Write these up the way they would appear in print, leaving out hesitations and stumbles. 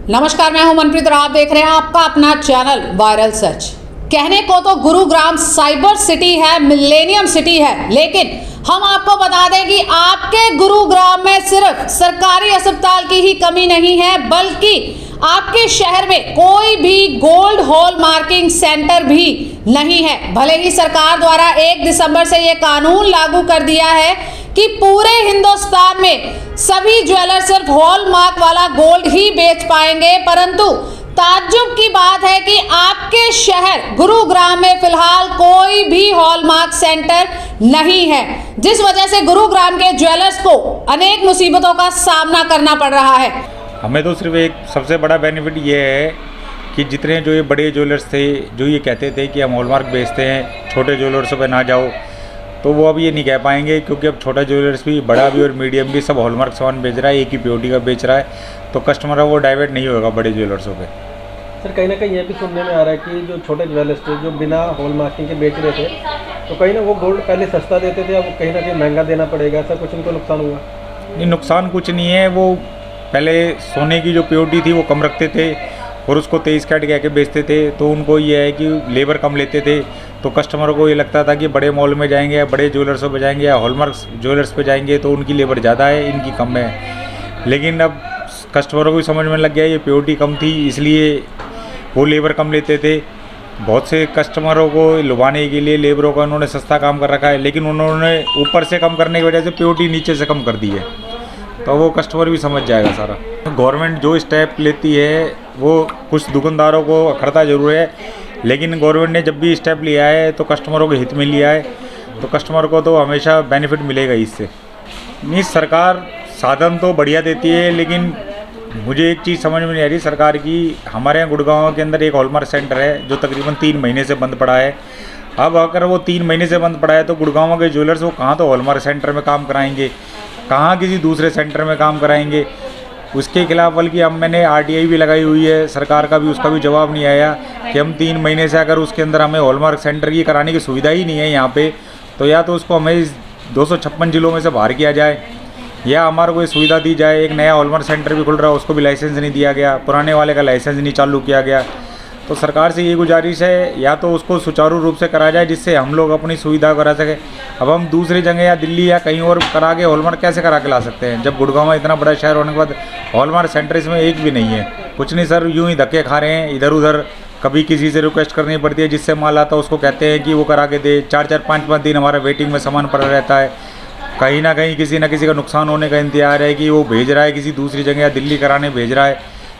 नमस्कार, मैं हूं मनप्रीत और आप देख रहे हैं आपका अपना चैनल वायरल सच। कहने को तो गुरुग्राम साइबर सिटी है, मिलेनियम सिटी है, लेकिन हम आपको बता दें कि आपके गुरुग्राम में सिर्फ सरकारी अस्पताल की ही कमी नहीं है, बल्कि आपके शहर में कोई भी गोल्ड हॉल मार्किंग सेंटर भी नहीं है। भले ही सरकार द्वारा 1 दिसंबर से ये कानून लागू कर दिया है कि पूरे हिंदुस्तान में सभी ज्वेलर सिर्फ हॉलमार्क वाला गोल्ड ही बेच पाएंगे, परंतु ताज्जुब की बात है कि आपके शहर गुरुग्राम में फिलहाल कोई भी हॉलमार्क सेंटर नहीं है, जिस वजह से गुरुग्राम के ज्वेलर्स को अनेक मुसीबतों का सामना करना पड़ रहा है। हमें तो सिर्फ एक सबसे बड़ा बेनिफिट ये है कि जितने जो ये बड़े ज्वेलर्स थे जो ये कहते थे कि हम हॉलमार्क बेचते हैं, छोटे ज्वेलर्सों पे ना जाओ, तो वो अब ये नहीं कह पाएंगे, क्योंकि अब छोटा ज्वेलर्स भी, बड़ा भी और मीडियम भी सब हॉलमार्क सामान बेच रहा है, एक ही प्योरिटी का बेच रहा है, तो कस्टमर वो डाइवर्ट नहीं होगा बड़े ज्वेलर्सों पे। सर, कहीं ना कहीं ये भी सुनने में आ रहा है कि जो छोटे ज्वेलर्स थे जो बिना हॉलमार्किंग के बेच रहे थे, तो कहीं ना वो गोल्ड पहले सस्ता देते थे, अब कहीं ना कहीं महंगा देना पड़ेगा, ऐसा कुछ उनको नुकसान हुआ? नहीं, नुकसान कुछ नहीं है। वो पहले सोने की जो प्योरिटी थी वो कम रखते थे और उसको 23 कैरेट कह के बेचते थे, तो उनको ये है कि लेबर कम लेते थे, तो कस्टमरों को ये लगता था कि बड़े मॉल में जाएंगे या बड़े ज्वेलर्सों पे जाएंगे या हॉलमार्क ज्वेलर्स पे जाएंगे तो उनकी लेबर ज़्यादा है, इनकी कम है। लेकिन अब कस्टमरों को भी समझ में लग गया ये प्योरिटी कम थी, इसलिए वो लेबर कम लेते थे। बहुत से कस्टमरों को लुभाने के लिए लेबरों का उन्होंने सस्ता काम कर रखा है, लेकिन उन्होंने ऊपर से कम करने की वजह से प्योरिटी नीचे से कम कर दी है, तो वो कस्टमर भी समझ जाएगा सारा। गवर्नमेंट जो स्टेप लेती है वो कुछ दुकानदारों को अखरता जरूर है, लेकिन गवर्नमेंट ने जब भी स्टेप लिया है तो कस्टमरों के हित में लिया है, तो कस्टमर को तो हमेशा बेनिफिट मिलेगा इससे। नहीं, सरकार साधन तो बढ़िया देती है, लेकिन मुझे एक चीज़ समझ में नहीं आ रही सरकार की। हमारे यहाँ गुड़गांव के अंदर एक हॉलमार्क सेंटर है जो तकरीबन 3 महीने से बंद पड़ा है। अब अगर वो 3 महीने से बंद पड़ा है तो गुड़गांव के ज्वेलर्स वो कहाँ तो हॉलमार्क सेंटर में काम कराएंगे, कहाँ किसी दूसरे सेंटर में काम कराएंगे। उसके खिलाफ बल्कि अब मैंने RTI भी लगाई हुई है, सरकार का भी उसका भी जवाब नहीं आया कि हम 3 महीने से अगर उसके अंदर हमें हॉलमार्क सेंटर की कराने की सुविधा ही नहीं है यहाँ पे, तो या तो उसको हमें 256 जिलों में से बाहर किया जाए या हमारे को ये सुविधा दी जाए। एक नया हॉलमार्क सेंटर भी खुल रहा है, उसको भी लाइसेंस नहीं दिया गया, पुराने वाले का लाइसेंस नहीं चालू किया गया। तो सरकार से ये गुजारिश है या तो उसको सुचारू रूप से करा जाए जिससे हम लोग अपनी सुविधा करा सकें। अब हम दूसरी जगह या दिल्ली या कहीं और करा के हॉलमार्क कैसे करा के ला सकते हैं, जब गुड़गांव में इतना बड़ा शहर होने के बाद हॉलमार्क सेंटर इसमें एक भी नहीं है। कुछ नहीं सर, यूँ ही धक्के खा रहे हैं इधर उधर, कभी किसी से रिक्वेस्ट करनी पड़ती है, जिससे माल आता है उसको कहते हैं कि वो करा के दे। 4-4 5-5 दिन हमारा वेटिंग में सामान पड़ा रहता है। कहीं ना कहीं किसी न किसी का नुकसान होने का इंतजार है कि वो भेज रहा है किसी दूसरी जगह या दिल्ली कराने भेज रहा है,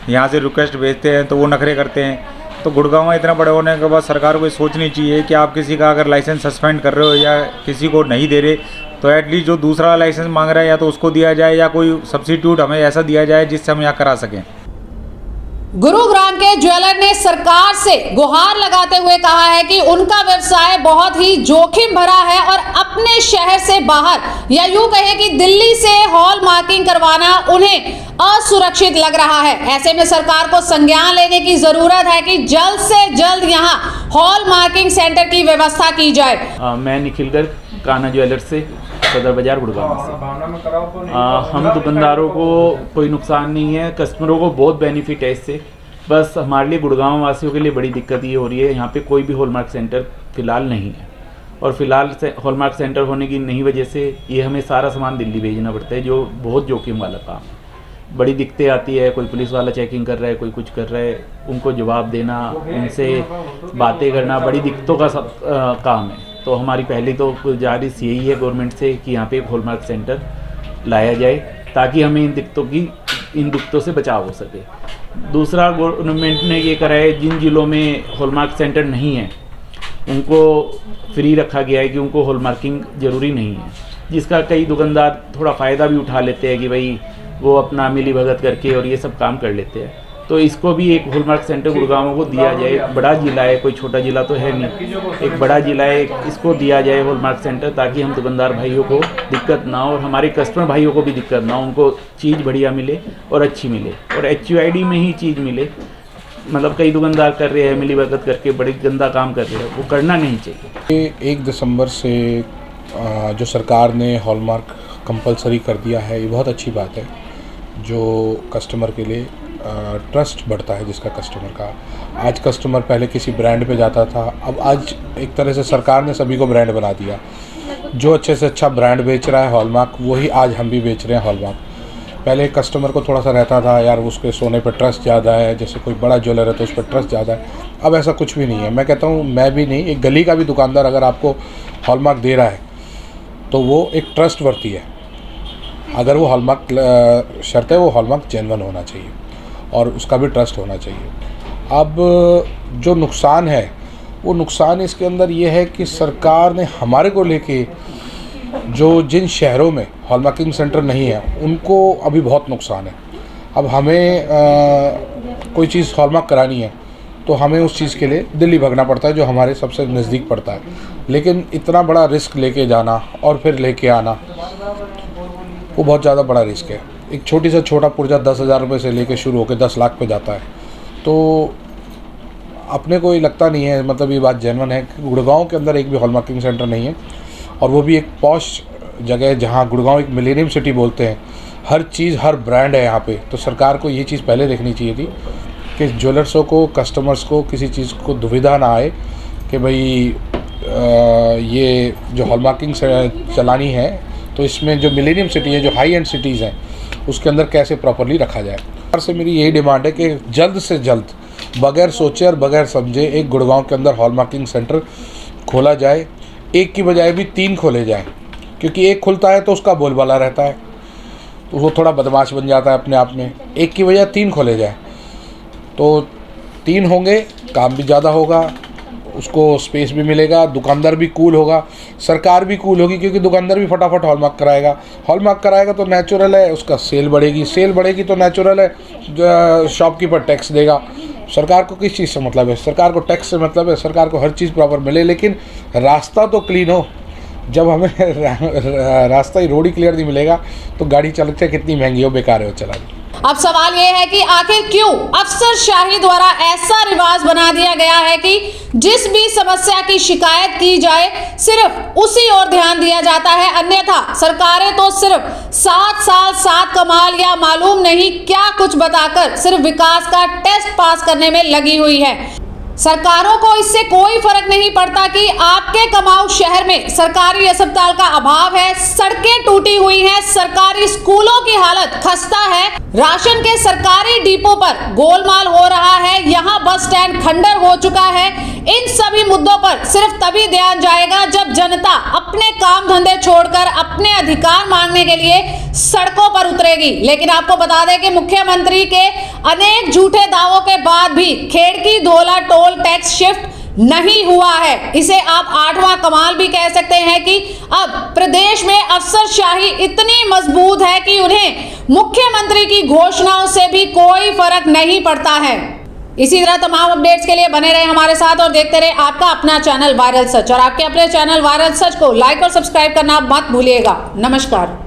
यहाँ से रिक्वेस्ट भेजते हैं तो वो नखरे करते हैं। तो गुड़गांव में इतना बड़े होने के बाद सरकार को ये सोचनी चाहिए कि आप किसी का अगर लाइसेंस सस्पेंड कर रहे हो या किसी को नहीं दे रहे, तो एटलीस्ट जो दूसरा लाइसेंस मांग रहा है या तो उसको दिया जाए या कोई सब्सिट्यूट हमें ऐसा दिया जाए जिससे हम यहाँ करा सकें। गुरुग्राम के ज्वेलर ने सरकार से गुहार लगाते हुए कहा है कि उनका व्यवसाय बहुत ही जोखिम भरा है और अपने शहर से बाहर या यूं कहें कि दिल्ली से हॉल मार्किंग करवाना उन्हें असुरक्षित लग रहा है। ऐसे में सरकार को संज्ञान लेने की जरूरत है कि जल्द से जल्द यहाँ हॉल मार्किंग सेंटर की व्यवस्था की जाए। मैं निखिल गर्ग, कान्हा ज्वेलर्स से, सदर बाजार गुड़गांव से। हम दुकानदारों को कोई नुकसान नहीं है, कस्टमरों को बहुत बेनिफिट है इससे। बस हमारे लिए गुड़गांव वासियों के लिए बड़ी दिक्कत ये हो रही है, यहाँ पे कोई भी हॉलमार्क सेंटर फ़िलहाल नहीं है, और फिलहाल से हॉलमार्क सेंटर होने की नहीं वजह से ये हमें सारा सामान दिल्ली भेजना पड़ता है, जो बहुत जोखिम वाला काम है। बड़ी दिक्कतें आती है, कोई पुलिस वाला चेकिंग कर रहा है, कोई कुछ कर रहा है, उनको जवाब देना, उनसे बातें करना, बड़ी दिक्कतों का सब काम है। तो हमारी पहली तो गुजारिश यही है गवर्नमेंट से कि यहाँ पे एक हॉलमार्क सेंटर लाया जाए ताकि हमें इन दिक्कतों से बचाव हो सके। दूसरा, गवर्नमेंट ने ये करा है जिन जिलों में हॉलमार्क सेंटर नहीं है उनको फ्री रखा गया है कि उनको हॉलमार्किंग ज़रूरी नहीं है, जिसका कई दुकानदार थोड़ा फ़ायदा भी उठा लेते हैं कि भाई वो अपना मिली भगत करके और ये सब काम कर लेते हैं। तो इसको भी एक हॉलमार्क सेंटर गुड़गांव को दिया जाए। बड़ा ज़िला है, कोई छोटा ज़िला तो है नहीं, एक बड़ा ज़िला है, इसको दिया जाए हॉलमार्क सेंटर ताकि हम दुकानदार भाइयों को दिक्कत ना हो और हमारे कस्टमर भाइयों को भी दिक्कत ना हो, उनको चीज़ बढ़िया मिले और अच्छी मिले और HUID में ही चीज़ मिले। मतलब कई दुकानदार कर रहे हैं मिली भगत करके, बड़ी गंदा काम कर रहे हैं, वो करना नहीं चाहिए। 1 दिसंबर से जो सरकार ने हॉलमार्क कंपलसरी कर दिया है, ये बहुत अच्छी बात है, जो कस्टमर के लिए ट्रस्ट बढ़ता है जिसका कस्टमर का। आज कस्टमर पहले किसी ब्रांड पे जाता था, अब आज एक तरह से सरकार ने सभी को ब्रांड बना दिया। जो अच्छे से अच्छा ब्रांड बेच रहा है हॉलमार्क, वही आज हम भी बेच रहे हैं हॉलमार्क। पहले कस्टमर को थोड़ा सा रहता था यार उसके सोने पे ट्रस्ट ज़्यादा है, जैसे कोई बड़ा ज्वेलर है तो उस पर ट्रस्ट ज़्यादा है। अब ऐसा कुछ भी नहीं है। मैं कहता हूँ, मैं भी नहीं, एक गली का भी दुकानदार अगर आपको हॉलमार्क दे रहा है तो वो एक ट्रस्ट वर्ती है। अगर वो हॉलमार्क शर्त है, वो हॉलमार्क जेन्युइन होना चाहिए और उसका भी ट्रस्ट होना चाहिए। अब जो नुकसान है, वो नुकसान इसके अंदर ये है कि सरकार ने हमारे को लेके जो जिन शहरों में हॉलमार्किंग सेंटर नहीं है उनको अभी बहुत नुकसान है। अब हमें कोई चीज़ हॉलमार्क करानी है तो हमें उस चीज़ के लिए दिल्ली भागना पड़ता है, जो हमारे सबसे नज़दीक पड़ता है। लेकिन इतना बड़ा रिस्क लेके जाना और फिर लेके आना, वो बहुत ज़्यादा बड़ा रिस्क है। एक छोटी सा छोटा पुर्जा 10,000 रुपये से लेके शुरू होकर 10 लाख पे जाता है। तो अपने को ये लगता नहीं है, मतलब ये बात जेन्युइन है कि गुड़गांव के अंदर एक भी हॉलमार्किंग सेंटर नहीं है, और वो भी एक पॉश जगह है जहाँ गुड़गांव एक मिलेनियम सिटी बोलते हैं। हर चीज़, हर ब्रांड है यहाँ पे। तो सरकार को ये चीज़ पहले देखनी चाहिए थी कि ज्वेलर्सों को, कस्टमर्स को किसी चीज़ को दुविधा ना आए कि भाई ये जो हॉलमार्किंग चलानी है तो इसमें जो मिलेनियम सिटी है, जो हाई एंड सिटीज़ हैं, उसके अंदर कैसे प्रॉपरली रखा जाए। सरकार से मेरी यही डिमांड है कि जल्द से जल्द, बगैर सोचे और बगैर समझे, एक गुड़गांव के अंदर हॉलमार्किंग सेंटर खोला जाए। एक की बजाय भी 3 खोले जाएं, क्योंकि एक खुलता है तो उसका बोलबाला रहता है, तो वो थोड़ा बदमाश बन जाता है अपने आप में। एक की बजाय 3 खोले जाए तो 3 होंगे, काम भी ज़्यादा होगा, उसको स्पेस भी मिलेगा, दुकानदार भी कूल होगा, सरकार भी कूल होगी, क्योंकि दुकानदार भी फटाफट हॉलमार्क कराएगा। हॉलमार्क कराएगा तो नेचुरल है उसका सेल बढ़ेगी, सेल बढ़ेगी तो नेचुरल है शॉपकीपर टैक्स देगा। सरकार को किस चीज़ से मतलब है? सरकार को टैक्स से मतलब है। सरकार को हर चीज़ प्रॉपर मिले, लेकिन रास्ता तो क्लीन हो। जब हमें रास्ता ही, रोड ही क्लियर नहीं मिलेगा तो गाड़ी चलते कितनी महंगी हो, बेकार है वो चलानी। अब सवाल ये है कि आखिर क्यों अफसरशाही द्वारा ऐसा रिवाज बना दिया गया है कि जिस भी समस्या की शिकायत की जाए सिर्फ उसी ओर ध्यान दिया जाता है, अन्यथा सरकारें तो सिर्फ 7 साल 7 कमाल या मालूम नहीं क्या कुछ बताकर सिर्फ विकास का टेस्ट पास करने में लगी हुई है। सरकारों को इससे कोई फर्क नहीं पड़ता कि आपके कमाऊ शहर में सरकारी अस्पताल का अभाव है, सड़कें टूटी हुई हैं, सरकारी स्कूलों की हालत खस्ता है, राशन के सरकारी डिपो पर गोलमाल हो रहा है, यहाँ बस स्टैंड खंडर हो चुका है। इन सभी मुद्दों पर सिर्फ तभी ध्यान जाएगा जब जनता अपने काम धंधे छोड़कर अपने अधिकार मांगने के लिए सड़कों पर उतरेगी। लेकिन आपको बता दें कि मुख्यमंत्री के अनेक झूठे दावों के बाद भी खेड़की धोला टोल टैक्स शिफ्ट नहीं हुआ है। इसे आप 8वां कमाल भी कह सकते हैं कि अब प्रदेश में अफसरशाही इतनी मजबूत है कि उन्हें मुख्यमंत्री की घोषणाओं से भी कोई फर्क नहीं पड़ता है। इसी तरह तमाम अपडेट्स के लिए बने रहे हमारे साथ और देखते रहे आपका अपना चैनल वायरल सच। और आपके अपने चैनल वायरल सच को लाइक और सब्सक्राइब करना मत भूलिएगा। नमस्कार।